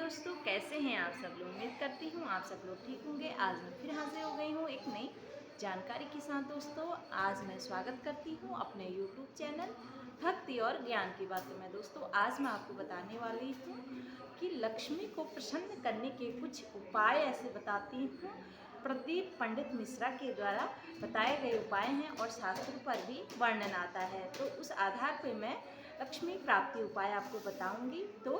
दोस्तों, कैसे हैं आप सब लोग। उम्मीद करती हूँ आप सब लोग ठीक होंगे। आज मैं फिर हाजिर हो गई हूँ एक नई जानकारी के साथ। दोस्तों, आज मैं स्वागत करती हूँ अपने YouTube चैनल भक्ति और ज्ञान की बातों में। दोस्तों, आज मैं आपको बताने वाली हूँ कि लक्ष्मी को प्रसन्न करने के कुछ उपाय ऐसे बताती हूँ। प्रदीप पंडित मिश्रा के द्वारा बताए गए उपाय हैं और शास्त्रों पर भी वर्णन आता है, तो उस आधार पर मैं लक्ष्मी प्राप्ति उपाय आपको बताऊंगी। तो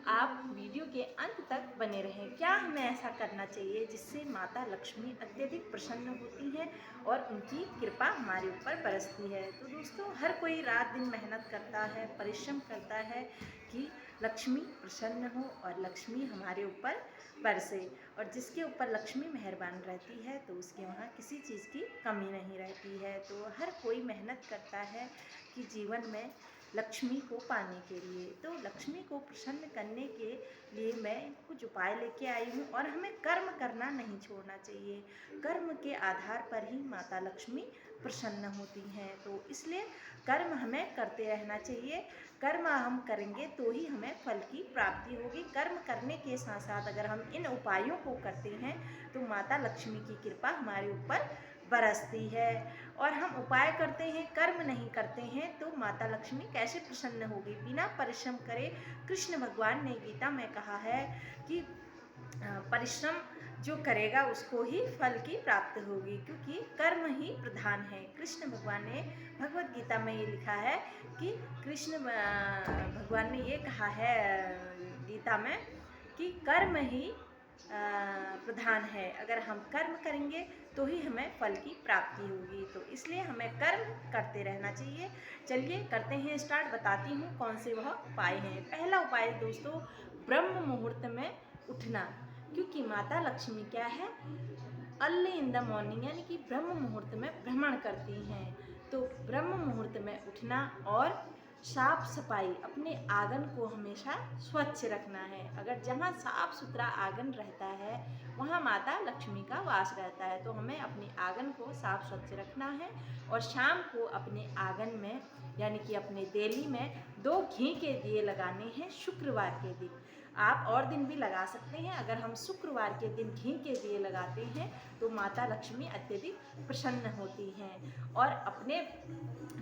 आप वीडियो के अंत तक बने रहें। क्या हमें ऐसा करना चाहिए जिससे माता लक्ष्मी अत्यधिक प्रसन्न होती हैं और उनकी कृपा हमारे ऊपर बरसती है। तो दोस्तों, हर कोई रात दिन मेहनत करता है, परिश्रम करता है कि लक्ष्मी प्रसन्न हो और लक्ष्मी हमारे ऊपर बरसे। और जिसके ऊपर लक्ष्मी मेहरबान रहती है तो उसके वहाँ किसी चीज़ की कमी नहीं रहती है। तो हर कोई मेहनत करता है कि जीवन में लक्ष्मी को पाने के लिए। तो लक्ष्मी को प्रसन्न करने के लिए मैं कुछ उपाय लेके आई हूँ और हमें कर्म करना नहीं छोड़ना चाहिए। कर्म के आधार पर ही माता लक्ष्मी प्रसन्न होती हैं, तो इसलिए कर्म हमें करते रहना चाहिए। कर्म हम करेंगे तो ही हमें फल की प्राप्ति होगी। कर्म करने के साथ साथ अगर हम इन उपायों को करते हैं तो माता लक्ष्मी की कृपा हमारे ऊपर बरसती है। और हम उपाय करते हैं, कर्म नहीं करते हैं, तो माता लक्ष्मी कैसे प्रसन्न होगी। बिना परिश्रम करे, कृष्ण भगवान ने गीता में कहा है कि परिश्रम जो करेगा उसको ही फल की प्राप्ति होगी, क्योंकि कर्म ही प्रधान है। कृष्ण भगवान ने भगवत गीता में ये लिखा है कि कृष्ण भगवान ने ये कहा है गीता में कि कर्म ही प्रधान है। अगर हम कर्म करेंगे तो ही हमें फल की प्राप्ति होगी, तो इसलिए हमें कर्म करते रहना चाहिए। चलिए करते हैं स्टार्ट, बताती हूँ कौन से वह उपाय हैं। पहला उपाय दोस्तों, ब्रह्म मुहूर्त में उठना, क्योंकि माता लक्ष्मी क्या है, अर्ली इन द मॉर्निंग यानी कि ब्रह्म मुहूर्त में भ्रमण करती हैं। तो ब्रह्म मुहूर्त में उठना और साफ सफाई, अपने आंगन को हमेशा स्वच्छ रखना है। अगर जहाँ साफ सुथरा आंगन रहता है वहाँ माता लक्ष्मी का वास रहता है, तो हमें अपने आंगन को साफ स्वच्छ रखना है। और शाम को अपने आंगन में यानी कि अपने देली में 2 घी के दिए लगाने हैं शुक्रवार के दिन। आप और दिन भी लगा सकते हैं। अगर हम शुक्रवार के दिन घी के दिए लगाते हैं तो माता लक्ष्मी अत्यधिक प्रसन्न होती हैं। और अपने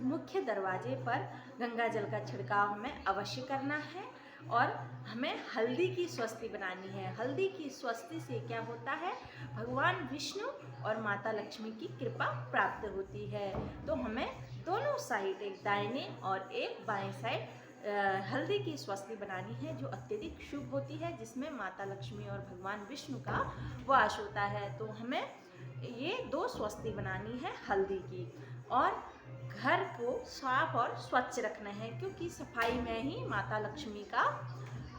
मुख्य दरवाजे पर गंगा जल का छिड़काव हमें अवश्य करना है। और हमें हल्दी की स्वस्ति बनानी है। हल्दी की स्वस्ति से क्या होता है, भगवान विष्णु और माता लक्ष्मी की कृपा प्राप्त होती है। तो हमें दोनों साइड, एक दाहिने और एक बाएं साइड हल्दी की स्वस्ति बनानी है, जो अत्यधिक शुभ होती है, जिसमें माता लक्ष्मी और भगवान विष्णु का वास होता है। तो हमें ये 2 स्वस्ति बनानी है हल्दी की। और घर को साफ और स्वच्छ रखना है, क्योंकि सफाई में ही माता लक्ष्मी का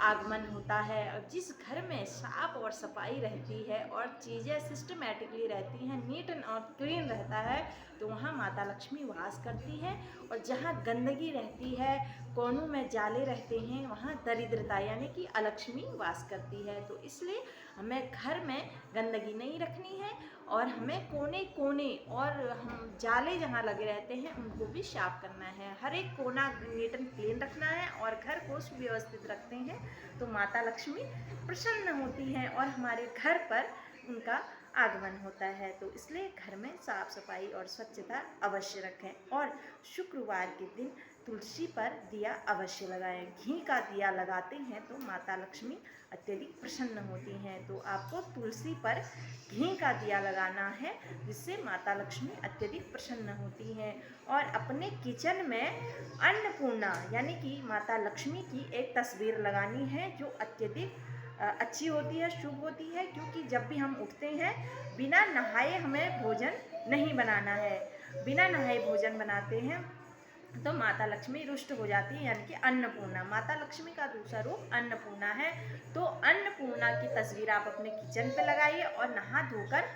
आगमन होता है। और जिस घर में साफ और सफाई रहती है और चीज़ें सिस्टमेटिकली रहती हैं, नीट एंड और क्लीन रहता है, तो वहाँ माता लक्ष्मी वास करती है। और जहाँ गंदगी रहती है, कोनों में जाले रहते हैं, वहाँ दरिद्रता यानी कि अलक्ष्मी वास करती है। तो इसलिए हमें घर में गंदगी नहीं रखनी है और हमें कोने कोने और हम जाले जहाँ लगे रहते हैं उनको भी साफ करना है। हर एक कोना नीट एंड क्लीन रखना है और घर को सुव्यवस्थित रखते हैं तो माता लक्ष्मी प्रसन्न होती हैं और हमारे घर पर उनका आगमन होता है। तो इसलिए घर में साफ सफाई और स्वच्छता अवश्य रखें। और शुक्रवार के दिन तुलसी पर दिया अवश्य लगाएं। घी का दिया लगाते हैं तो माता लक्ष्मी अत्यधिक प्रसन्न होती हैं। तो आपको तुलसी पर घी का दिया लगाना है, जिससे माता लक्ष्मी अत्यधिक प्रसन्न होती हैं। और अपने किचन में अन्नपूर्णा यानी कि माता लक्ष्मी की एक तस्वीर लगानी है, जो अत्यधिक अच्छी होती है, शुभ होती है। क्योंकि जब भी हम उठते हैं बिना नहाए हमें भोजन नहीं बनाना है। बिना नहाए भोजन बनाते हैं तो माता लक्ष्मी रुष्ट हो जाती है, यानी कि अन्नपूर्णा। माता लक्ष्मी का दूसरा रूप अन्नपूर्णा है। तो अन्नपूर्णा की तस्वीर आप अपने किचन पे लगाइए और नहा धोकर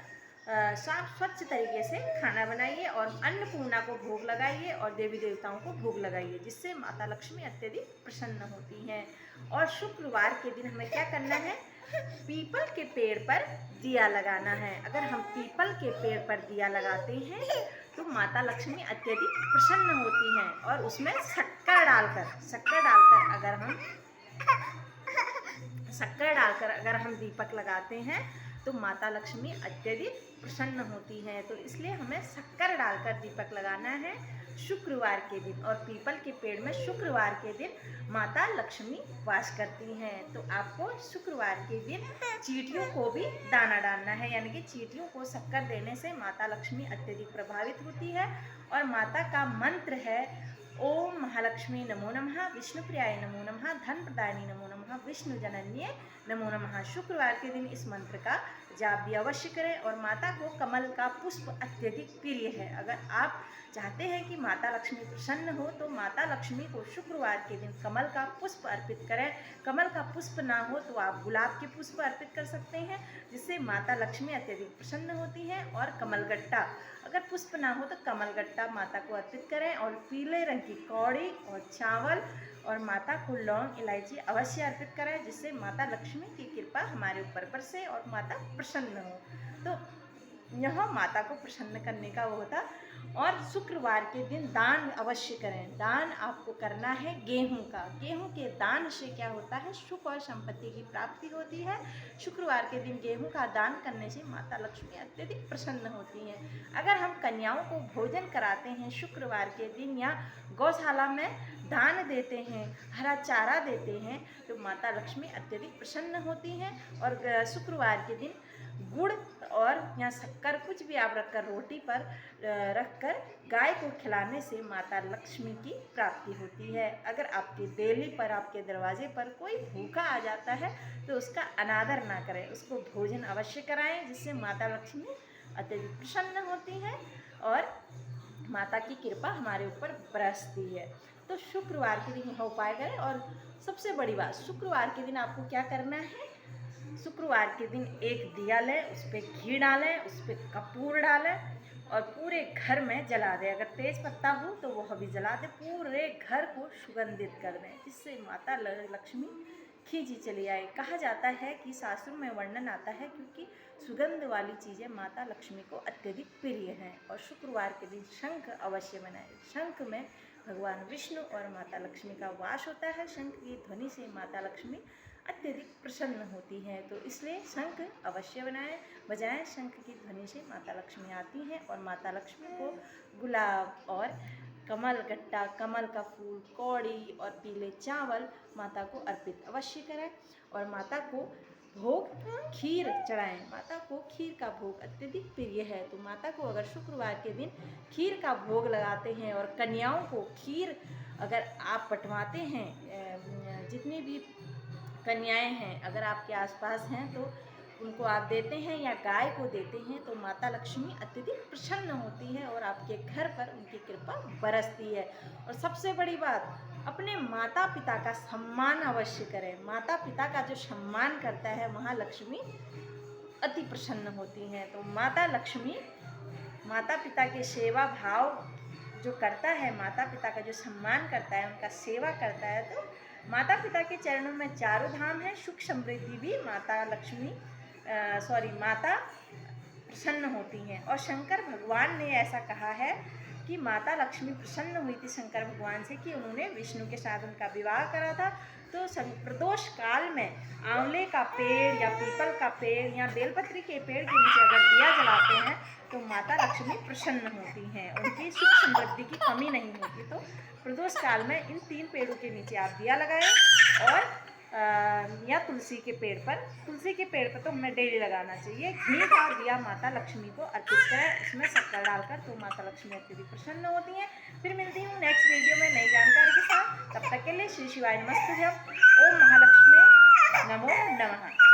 साफ स्वच्छ तरीके से खाना बनाइए और अन्नपूर्णा को भोग लगाइए और देवी देवताओं को भोग लगाइए, जिससे माता लक्ष्मी अत्यधिक प्रसन्न होती हैं। और शुक्रवार के दिन हमें क्या करना है, पीपल के पेड़ पर दिया लगाना है। अगर हम पीपल के पेड़ पर दिया लगाते हैं तो माता लक्ष्मी अत्यधिक प्रसन्न होती हैं। और उसमें शक्कर डालकर अगर हम शक्कर डालकर अगर हम दीपक लगाते हैं तो माता लक्ष्मी अत्यधिक प्रसन्न होती हैं। तो इसलिए हमें शक्कर डालकर दीपक लगाना है शुक्रवार के दिन। और पीपल के पेड़ में शुक्रवार के दिन माता लक्ष्मी वास करती हैं। तो आपको शुक्रवार के दिन चींटियों को भी दाना डालना है, यानी कि चींटियों को शक्कर देने से माता लक्ष्मी अत्यधिक प्रभावित होती है। और माता का मंत्र है ओम महालक्ष्मी नमो नमः, विष्णुप्रियाय नमो नमः, धन प्रदायिनी नमो नमः, विष्णु जनन्ये नमो नमः। शुक्रवार के दिन इस मंत्र का जाप भी अवश्य करें। और माता को कमल का पुष्प अत्यधिक प्रिय है। अगर आप चाहते हैं कि माता लक्ष्मी प्रसन्न हो तो माता लक्ष्मी को शुक्रवार के दिन कमल का पुष्प अर्पित करें। कमल का पुष्प ना हो तो आप गुलाब के पुष्प अर्पित कर सकते हैं, जिससे माता लक्ष्मी अत्यधिक प्रसन्न होती है। और कमलगट्टा, अगर पुष्प ना हो तो कमलगट्टा माता को अर्पित करें। और पीले रंग की कौड़ी और चावल और माता को लौंग इलायची अवश्य अर्पित करें, जिससे माता लक्ष्मी की कृपा हमारे ऊपर बरसे और माता प्रसन्न हो। तो यह माता को प्रसन्न करने का वो होता। और शुक्रवार के दिन दान अवश्य करें। दान आपको करना है गेहूं का। गेहूं के दान से क्या होता है, सुख और संपत्ति की प्राप्ति होती है। शुक्रवार के दिन गेहूं का दान करने से माता लक्ष्मी अत्यधिक प्रसन्न होती हैं। अगर हम कन्याओं को भोजन कराते हैं शुक्रवार के दिन या गौशाला में दान देते हैं, हरा चारा देते हैं, तो माता लक्ष्मी अत्यधिक प्रसन्न होती हैं। और शुक्रवार के दिन गुड़ और या शक्कर कुछ भी आप रखकर रोटी पर रखकर गाय को खिलाने से माता लक्ष्मी की प्राप्ति होती है। अगर आपके देली पर, आपके दरवाजे पर कोई भूखा आ जाता है तो उसका अनादर ना करें, उसको भोजन अवश्य कराएं, जिससे माता लक्ष्मी अत्यधिक प्रसन्न होती है और माता की कृपा हमारे ऊपर बरसती है। तो शुक्रवार के दिन यह उपाय करें। और सबसे बड़ी बात, शुक्रवार के दिन आपको क्या करना है, शुक्रवार के दिन एक दिया लें, उस पर घी डालें, उस पर कपूर डालें और पूरे घर में जला दें। अगर तेज पत्ता हो तो वह भी जला दें, पूरे घर को सुगंधित कर दें, जिससे माता लक्ष्मी खींची चली आए। कहा जाता है कि शास्त्रों में वर्णन आता है, क्योंकि सुगंध वाली चीज़ें माता लक्ष्मी को अत्यधिक प्रिय हैं। और शुक्रवार के दिन शंख अवश्य बनाएं। शंख में भगवान विष्णु और माता लक्ष्मी का वास होता है। शंख की ध्वनि से माता लक्ष्मी अत्यधिक प्रसन्न होती हैं। तो इसलिए शंख अवश्य बजाएं। शंख की ध्वनि से माता लक्ष्मी आती हैं। और माता लक्ष्मी को गुलाब और कमलगट्टा, कमल का फूल, कौड़ी और पीले चावल माता को अर्पित अवश्य करें। और माता को भोग खीर चढ़ाएं। माता को खीर का भोग अत्यधिक प्रिय है। तो माता को अगर शुक्रवार के दिन खीर का भोग लगाते हैं और कन्याओं को खीर अगर आप बंटवाते हैं, जितनी भी कन्याएं हैं अगर आपके आसपास हैं तो उनको आप देते हैं या गाय को देते हैं, तो माता लक्ष्मी अत्यधिक प्रसन्न होती है और आपके घर पर उनकी कृपा बरसती है। और सबसे बड़ी बात, अपने माता पिता का सम्मान अवश्य करें। माता पिता का जो सम्मान करता है महालक्ष्मी अति प्रसन्न होती हैं। तो माता लक्ष्मी माता पिता के सेवा भाव जो करता है, माता पिता का जो सम्मान करता है, उनका सेवा करता है, तो माता पिता के चरणों में चारों धाम है। सुख समृद्धि भी माता प्रसन्न होती हैं। और शंकर भगवान ने ऐसा कहा है कि माता लक्ष्मी प्रसन्न हुई थी शंकर भगवान से कि उन्होंने विष्णु के साथ उनका विवाह करा था। तो प्रदोष काल में आंवले का पेड़ या पीपल का पेड़ या बेलपत्री के पेड़ के नीचे अगर दिया जलाते हैं तो माता लक्ष्मी प्रसन्न होती हैं, उनकी सुख समृद्धि की कमी नहीं होती। तो प्रदोष काल में इन 3 पेड़ों के नीचे आप दिया लगाएं। और या तुलसी के पेड़ पर तो हमें डेली लगाना चाहिए। घी का दिया माता लक्ष्मी को अर्पित करें, उसमें शक्कर डालकर, तो माता लक्ष्मी अत्यधिक प्रसन्न होती हैं। फिर मिलती हूँ नेक्स्ट वीडियो में नई जानकारी के साथ। तब तक के लिए श्री शिवाय नमस्तुभ्यं। ओम महालक्ष्मी नमो नमः।